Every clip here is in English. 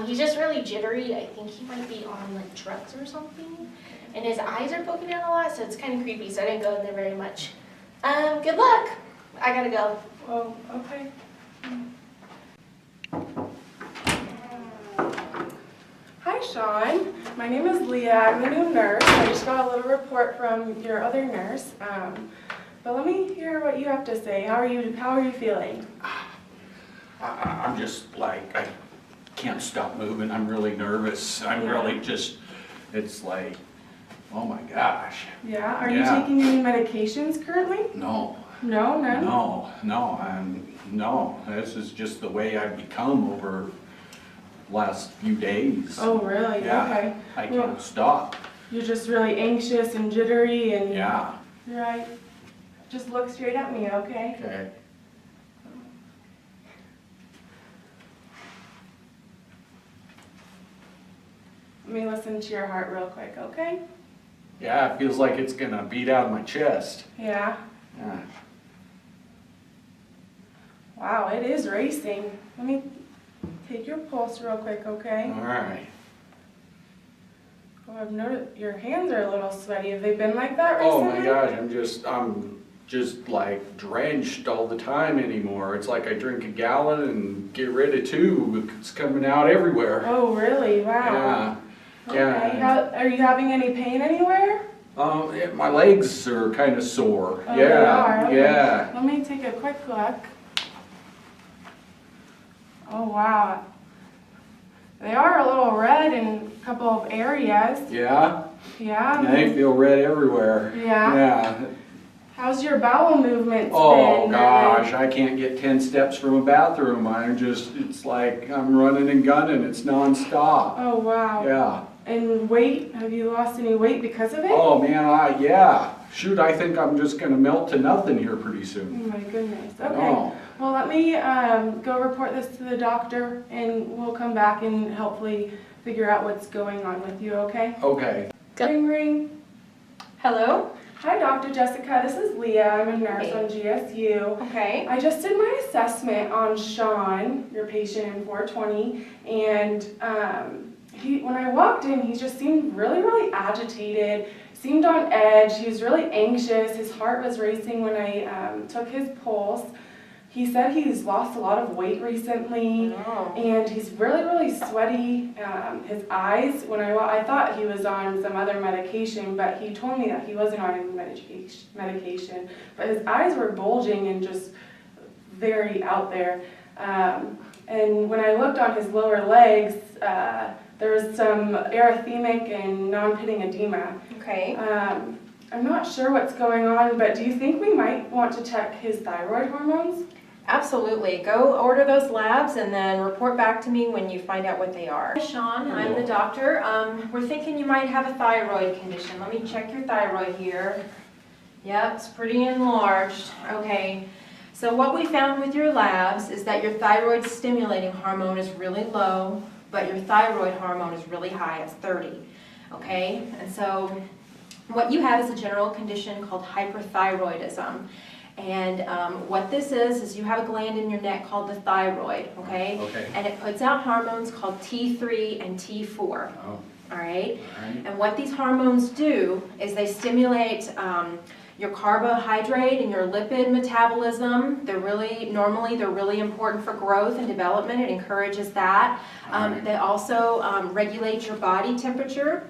He's just really jittery. I think he might be on like drugs or something. And his eyes are poking out a lot, so it's kind of creepy, so I didn't go in there very much. Good luck. I gotta go. Oh, okay. Hi, Sean. My name is Leah. I'm the new nurse. I just got a little report from your other nurse. But let me hear what you have to say. How are you feeling? I'm just like, I can't stop moving. I'm really nervous. I'm really just, it's like, oh my gosh. Yeah? Are you taking any medications currently? No. No, none? No. This is just the way I've become over the last few days. Oh, really? Yeah. Okay. I can't stop. You're just really anxious and jittery and... Yeah. Right. Just look straight at me, okay? Okay. Let me listen to your heart real quick, okay? Yeah, it feels like it's gonna beat out of my chest. Yeah. Yeah. Wow, it is racing. Let me take your pulse real quick, okay? All right. Oh, I've noticed your hands are a little sweaty. Have they been like that Oh recently? my gosh, I'm just like drenched all the time anymore. It's like I drink a gallon and get rid of two. It's coming out everywhere. Oh, really? Wow. Yeah. Okay. Yeah. Are you having any pain anywhere? My legs are kind of sore. Oh, they are? Okay. Yeah. Let me take a quick look. Oh, wow. They are a little red in a couple of areas. Yeah. Yeah? They feel red everywhere. Yeah? Yeah. How's your bowel movements Oh been? gosh, I can't get 10 steps from a bathroom. It's like I'm running and gunning. It's nonstop. Oh, wow. Yeah. And weight? Have you lost any weight because of it? Oh man, yeah. Shoot, I think I'm just gonna melt to nothing here pretty Oh soon. my goodness. Okay. Oh. Well, let me go report this to the doctor, and we'll come back and hopefully figure out what's going on with you, okay? Okay. Ring, ring. Hello? Hi, Dr. Jessica. This is Leah. I'm a nurse Hey. on GSU. Okay. I just did my assessment on Sean, your patient in 420, and when I walked in, he just seemed really, really agitated, seemed on edge. He was really anxious. His heart was racing when I took his pulse. He said he's lost a lot of weight recently, and he's really, really sweaty. His eyes, I thought he was on some other medication, but he told me that he wasn't on any medication. But his eyes were bulging and just very out there. And when I looked on his lower legs, there was some erythemic and non-pitting edema. Okay. I'm not sure what's going on, but do you think we might want to check his thyroid hormones? Absolutely. Go order those labs and then report back to me when you find out what they are. Hi, Sean, I'm the doctor. We're thinking you might have a thyroid condition. Let me check your thyroid here. Yep, it's pretty enlarged. Okay. So what we found with your labs is that your thyroid stimulating hormone is really low, but your thyroid hormone is really high. It's 30. Okay? And so what you have is a general condition called hyperthyroidism. And what this is you have a gland in your neck called the thyroid, okay? Okay. And it puts out hormones called T3 and T4, Oh. all right? All right. And what these hormones do is they stimulate your carbohydrate and your lipid metabolism. Normally they're really important for growth and development. It encourages that. Alright. They also regulate your body temperature,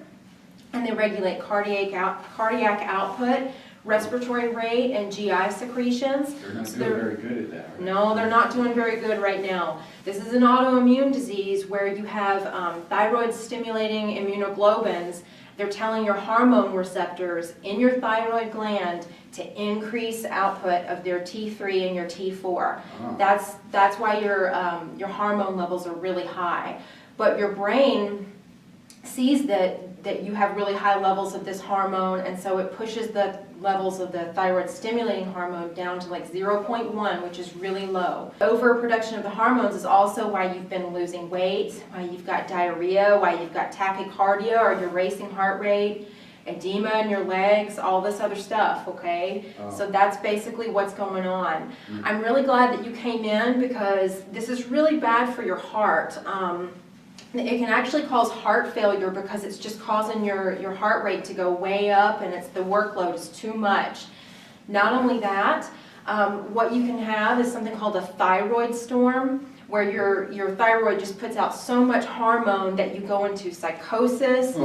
and they regulate cardiac output, respiratory rate, and GI secretions. They're not So doing very good at that. Right? No, they're not doing very good right now. This is an autoimmune disease where you have thyroid stimulating immunoglobulins. They're telling your hormone receptors in your thyroid gland to increase output of their T3 and your T4. Oh. That's why your hormone levels are really high. But your brain sees that you have really high levels of this hormone, and so it pushes the levels of the thyroid stimulating hormone down to like 0.1, which is really low. Overproduction of the hormones is also why you've been losing weight, why you've got diarrhea, why you've got tachycardia or your racing heart rate. edema in your legs, all this other stuff, okay? Oh. So that's basically what's going on. Mm. I'm really glad that you came in because this is really bad for your heart. It can actually cause heart failure because it's just causing your heart rate to go way up, and the workload is too much. Not only that, what you can have is something called a thyroid storm, where your thyroid just puts out so much hormone that you go into psychosis,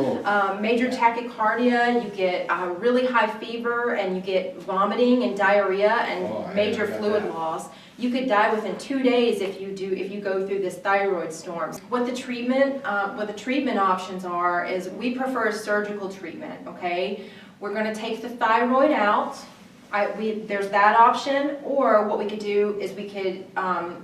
major tachycardia, you get really high fever, and you get vomiting and diarrhea and major fluid loss. You could die within 2 days if you go through this thyroid storm. What the treatment options are is we prefer surgical treatment. Okay, we're going to take the thyroid out. There's that option, or what we could do is we could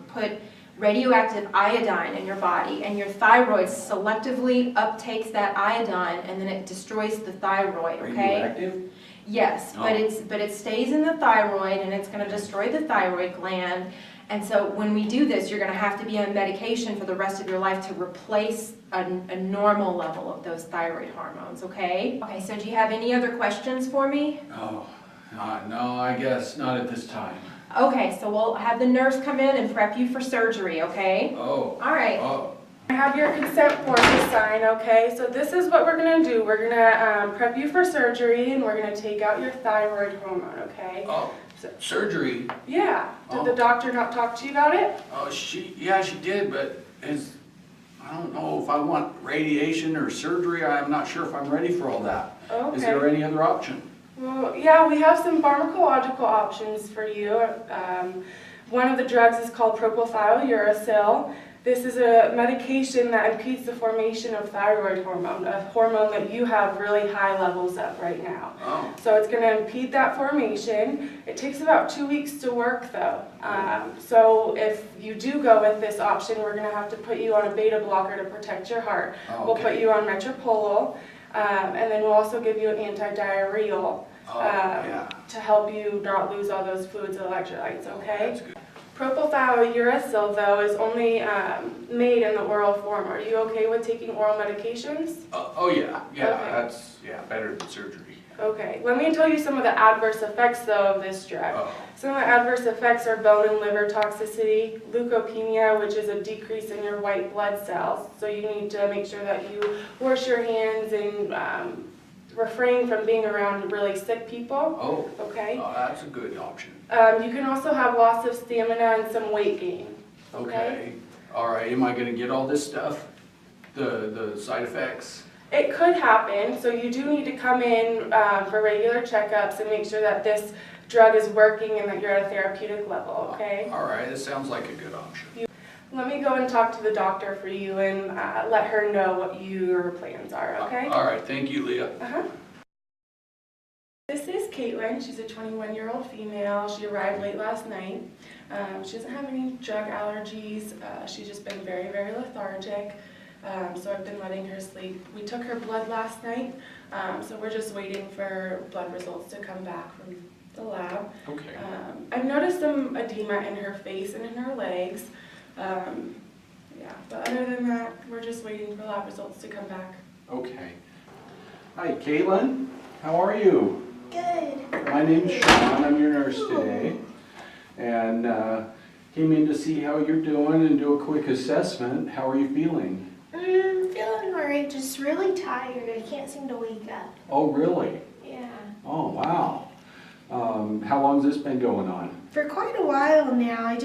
put radioactive iodine in your body, and your thyroid selectively uptakes that iodine, and then it destroys the thyroid. Okay. Radioactive? Yes, Oh. but it stays in the thyroid, and it's going to destroy the thyroid gland. And so when we do this, you're going to have to be on medication for the rest of your life to replace a normal level of those thyroid hormones. Okay. Okay. So do you have any other questions for me? Oh, no, I guess not at this time. Okay, so we'll have the nurse come in and prep you for surgery, okay? Oh. All right. Oh. I have your consent form to sign, okay? So this is what we're gonna do. We're gonna prep you for surgery, and we're gonna take out your thyroid hormone, okay? Oh, surgery? Yeah. Did Oh. the doctor not talk to you about it? Oh, yeah, she did, but I don't know if I want radiation or surgery. I'm not sure if I'm ready for all that. Okay. Is there any other option? Well, yeah, we have some pharmacological options for you. One of the drugs is called propylthiouracil. This is a medication that impedes the formation of thyroid hormone, a hormone that you have really high levels of right now. Oh. So it's going to impede that formation. It takes about 2 weeks to work though. So if you do go with this option, we're going to have to put you on a beta blocker to protect your heart. Oh, We'll okay. put you on Metropolol, and then we'll also give you an antidiarrheal. Yeah. To help you not lose all those fluids and electrolytes, okay? That's good. Propylthiouracil, though, is only made in the oral form. Are you okay with taking oral medications? Oh, yeah. Yeah, Okay. that's better than surgery. Okay, let me tell you some of the adverse effects, though, of this drug. Oh. Some of the adverse effects are bone and liver toxicity, leukopenia, which is a decrease in your white blood cells. So you need to make sure that you wash your hands and refrain from being around really sick people, Oh. okay? Oh, that's a good option. You can also have loss of stamina and some weight gain. Okay. All right. Am I going to get all this stuff? The side effects? It could happen, so you do need to come in for regular checkups and make sure that this drug is working and that you're at a therapeutic level, okay? All right. It sounds like a good option. Let me go and talk to the doctor for you and let her know what your plans are, okay? All right. Thank you, Leah. Uh-huh. This is Caitlin. She's a 21-year-old female. She arrived late last night. She doesn't have any drug allergies. She's just been very, very lethargic. So I've been letting her sleep. We took her blood last night, so we're just waiting for blood results to come back from the lab. Okay. I've noticed some edema in her face and in her legs. Yeah, but other than that, we're just waiting for lab results to come back. Okay. Hi, Caitlin. How are you? Good. My name's Sean. I'm your nurse today. And came in to see how you're doing and do a quick assessment. How are you feeling? Feeling alright, just really tired. I can't seem to wake up. Oh, really? Yeah. Oh, wow. How long's this been going on? For quite a while now, I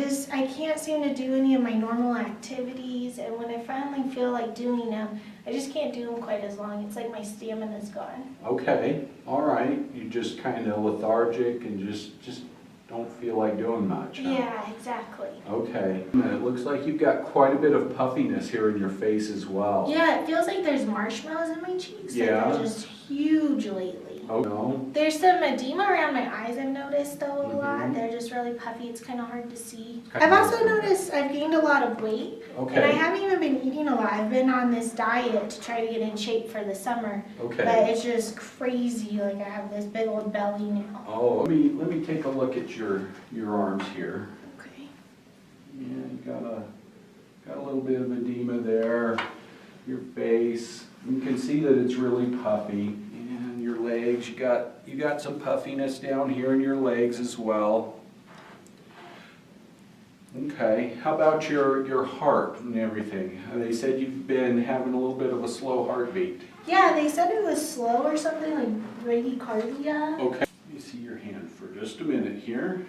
can't seem to do any of my normal activities, and when I finally feel like doing them, I just can't do them quite as long. It's like my stamina's gone. Okay, all right. You just kind of lethargic and just don't feel like doing much, huh? Yeah, exactly. Okay. It looks like you've got quite a bit of puffiness here in your face as well. Yeah, it feels like there's marshmallows in my cheeks. Yeah. Like they're just huge lately. Oh, no? There's some edema around my eyes I've noticed though a lot. Mhm. They're just really puffy. It's kind of hard to see. Kinda I've also hard. noticed I've gained a lot of weight. And I Okay, haven't even been eating a lot. I've been on this diet to try to get in shape for the summer. But okay. it's just crazy. Like I have this big old belly now. Oh, let me take a look at your arms here. Okay. Yeah, you got a little bit of edema there. Your face, you can see that it's really puffy. And your legs. You got some puffiness down here in your legs as well. Okay, how about your heart and everything? They said you've been having a little bit of a slow heartbeat. Yeah, they said it was slow or something, like bradycardia. Okay, let me see your hand for just a minute here.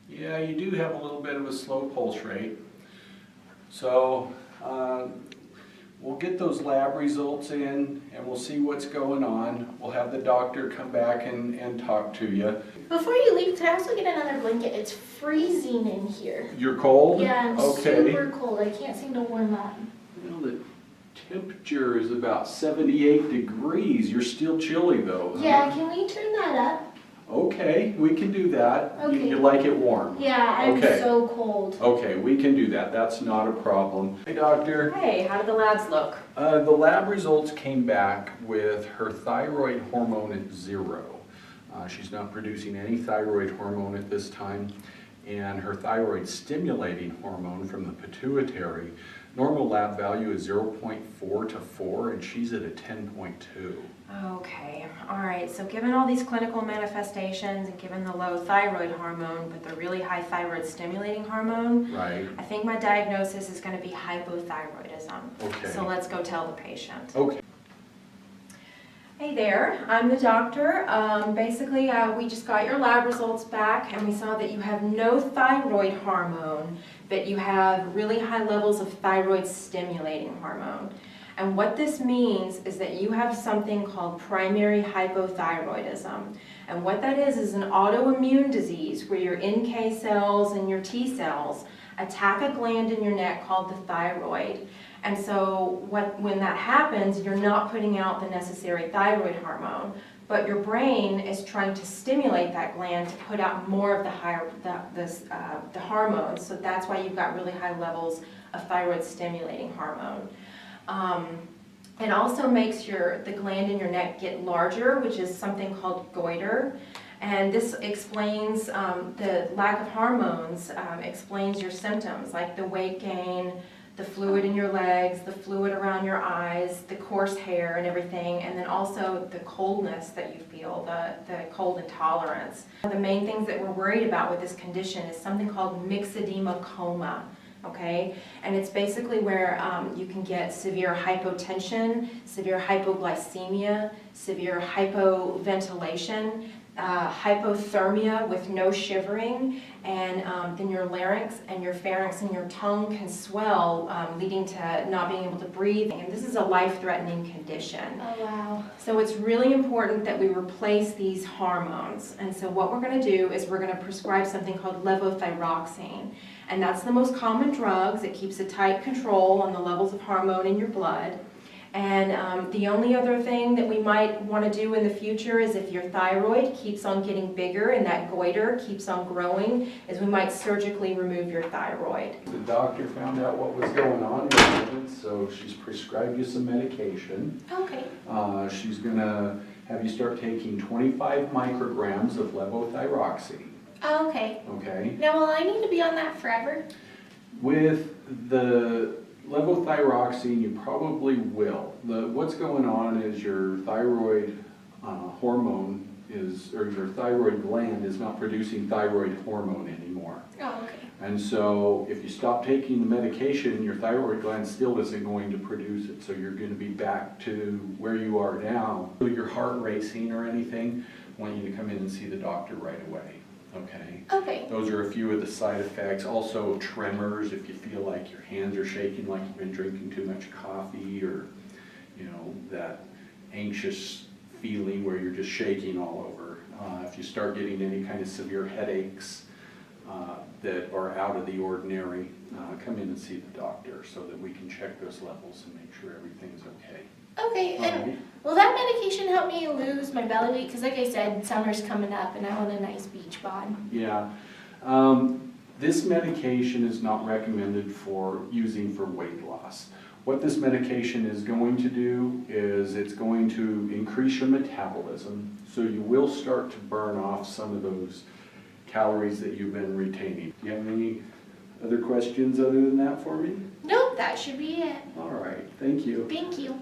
Yeah, you do have a little bit of a slow pulse rate. So we'll get those lab results in and we'll see what's going on. We'll have the doctor come back and talk to you. Before you leave, can I also get another blanket? It's freezing in here. You're cold? Yeah, I'm Okay. super cold. I can't seem to warm up. Well, the temperature is about 78 degrees. You're still chilly though, huh? Yeah, can we turn that up? Okay, we can do that. Okay. You like it warm? Yeah, I'm Okay. so cold. Okay, we can do that. That's not a problem. Hey, doctor. Hey, how did the labs look? The lab results came back with her thyroid hormone at 0. She's not producing any thyroid hormone at this time, and her thyroid stimulating hormone from the pituitary, normal lab value is 0.4 to 4, and she's at a 10.2. Okay, all right, so given all these clinical manifestations and given the low thyroid hormone but the really high thyroid stimulating hormone, Right. I think my diagnosis is going to be hypothyroidism. Okay. So let's go tell the patient. Okay. Hey there, I'm the doctor. Basically, we just got your lab results back and we saw that you have no thyroid hormone, but you have really high levels of thyroid stimulating hormone. And what this means is that you have something called primary hypothyroidism. And what that is an autoimmune disease where your NK cells and your T cells attack a gland in your neck called the thyroid. And so when that happens, you're not putting out the necessary thyroid hormone, but your brain is trying to stimulate that gland to put out more of the hormones. So that's why you've got really high levels of thyroid stimulating hormone. It also makes the gland in your neck get larger, which is something called goiter. And this explains the lack of hormones, explains your symptoms like the weight gain, the fluid in your legs, the fluid around your eyes, the coarse hair and everything, and then also the coldness that you feel, the cold intolerance. One of the main things that we're worried about with this condition is something called myxedema coma. Okay, and it's basically where you can get severe hypotension, severe hypoglycemia, severe hypoventilation, hypothermia with no shivering, and then your larynx and your pharynx and your tongue can swell, leading to not being able to breathe. And this is a life-threatening condition. Oh, wow. So it's really important that we replace these hormones. And so what we're going to do is we're going to prescribe something called levothyroxine. And that's the most common drug. It keeps a tight control on the levels of hormone in your blood. And the only other thing that we might want to do in the future is if your thyroid keeps on getting bigger and that goiter keeps on growing, is we might surgically remove your thyroid. The doctor found out what was going on with it, so she's prescribed you some medication. Okay. She's going to have you start taking 25 micrograms of levothyroxine. Oh, okay. Okay? Now, will I need to be on that forever? With the levothyroxine, you probably will. What's going on is your thyroid hormone or your thyroid gland is not producing thyroid hormone anymore. Oh, okay. And so if you stop taking the medication, your thyroid gland still isn't going to produce it. So you're going to be back to where you are now. So your heart racing or anything, I want you to come in and see the doctor right away. Okay? Okay. Those are a few of the side effects. Also tremors, if you feel like your hands are shaking like you've been drinking too much coffee, or that anxious feeling where you're just shaking all over. If you start getting any kind of severe headaches that are out of the ordinary, come in and see the doctor so that we can check those levels and make sure everything's okay. Okay, All and right. will that medication help me lose my belly weight? Because like I said, summer's coming up and I want a nice beach bod. Yeah. This medication is not recommended for using for weight loss. What this medication is going to do is it's going to increase your metabolism, so you will start to burn off some of those calories that you've been retaining. Do you have any other questions other than that for me? Nope, that should be it. All right, thank you. Thank you.